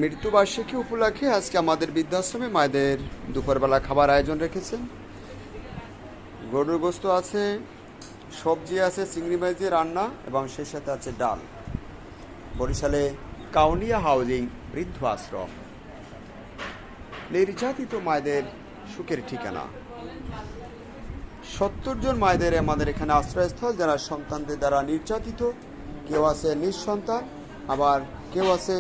মৃত্যুবার্ষিকী উপলক্ষে আজকে আমাদের বৃদ্ধাশ্রমে মায়েদের দুপুরবেলা খাবার আয়োজন রেখেছেন। গরুর গোস্ত আছে, সবজি আছে, চিংড়ি মাছ দিয়ে রান্না এবং সেই সাথে আছে ডাল। বরিশালে কাউনিয়া হাউজিং বৃদ্ধ আশ্রম, নির্যাতিত মায়েদের সুখের ঠিকানা। 70 জন মায়েদের আমাদের এখানে আশ্রয়স্থল, যারা সন্তানদের দ্বারা নির্যাতিত। কেউ আছে নিঃসন্তান, আবার কেউ আছে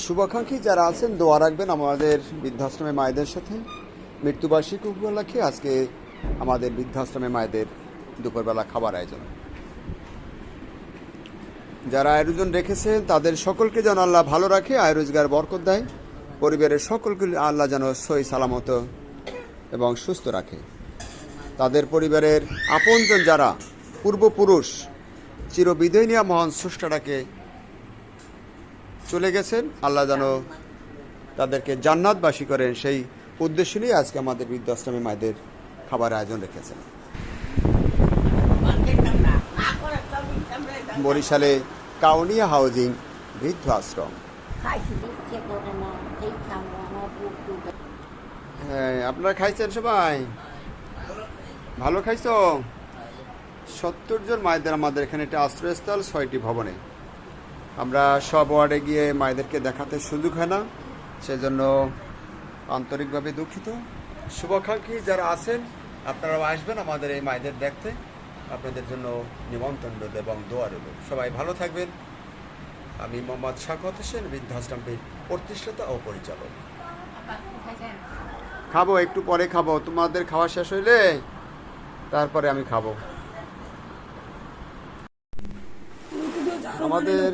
শুভাকাঙ্ক্ষী যারা আছেন, দোয়া রাখবেন আমাদের বৃদ্ধাশ্রমে মায়েদের সাথে। মৃত্যুবার্ষিকী উপলক্ষে আজকে আমাদের বৃদ্ধাশ্রমে মায়েদের দুপুরবেলা খাবার আয়োজন। যারা আয়োজন রেখেছেন তাদের সকলকে যেন আল্লাহ ভালো রাখে, আয় রোজগার বরকত দেয়। পরিবারের সকলকে আল্লাহ যেন সহি সালামত এবং সুস্থ রাখে। তাদের পরিবারের আপনজন যারা পূর্বপুরুষ চিরবিদায় নিয়ে মহান স্রষ্টাটাকে চলে গেছেন, আল্লাহ যেন তাদেরকে জান্নাতবাসী করেন, সেই উদ্দেশ্য নিয়ে আজকে আমাদের বৃদ্ধাশ্রমে মায়েদের খাবার আয়োজন রেখেছেন। বরিশালে কাউনিয়া হাউজিং বৃদ্ধ আশ্রম। হ্যাঁ, আপনারা খাইছেন সবাই? ভালো খাইছো? 70 জন মায়েদের আমাদের এখানে একটা আশ্রয়স্থল, 6টি ভবনে। আমরা সব ওয়ার্ডে গিয়ে মায়েদেরকে দেখাতে সুযোগ হয় না, সেজন্য আন্তরিকভাবে দুঃখিত। শুভাকাঙ্ক্ষী যারা আছেন, আপনারাও আসবেন আমাদের এই মায়েদের দেখতে। আপনাদের জন্য নিমন্ত্রণ রইল এবং দোয়া রইল। সবাই ভালো থাকবেন। আমি মোহাম্মদ শাকওয়াত হোসেন, বৃদ্ধাশ্রমের প্রতিষ্ঠাতা ও পরিচালক। খাবো, একটু পরে খাবো। তোমাদের খাওয়া শেষ হইলে তারপরে আমি খাবো। আমাদের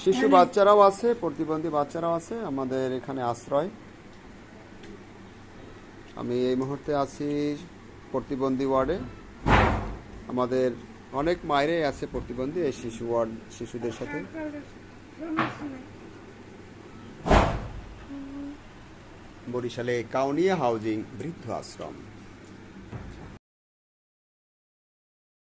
শিশু বাচ্চারাও আছে, প্রতিবন্ধী বাচ্চারাও আছে আমাদের এখানে আশ্রয়। আমি এই মুহূর্তে আছি প্রতিবন্ধী ওয়ার্ডে। আমাদের অনেক মায়েরাই আছে প্রতিবন্ধী এই শিশু ওয়ার্ড, শিশুদের সাথে। বরিশালে কাউনিয়া হাউজিং বৃদ্ধ আশ্রম।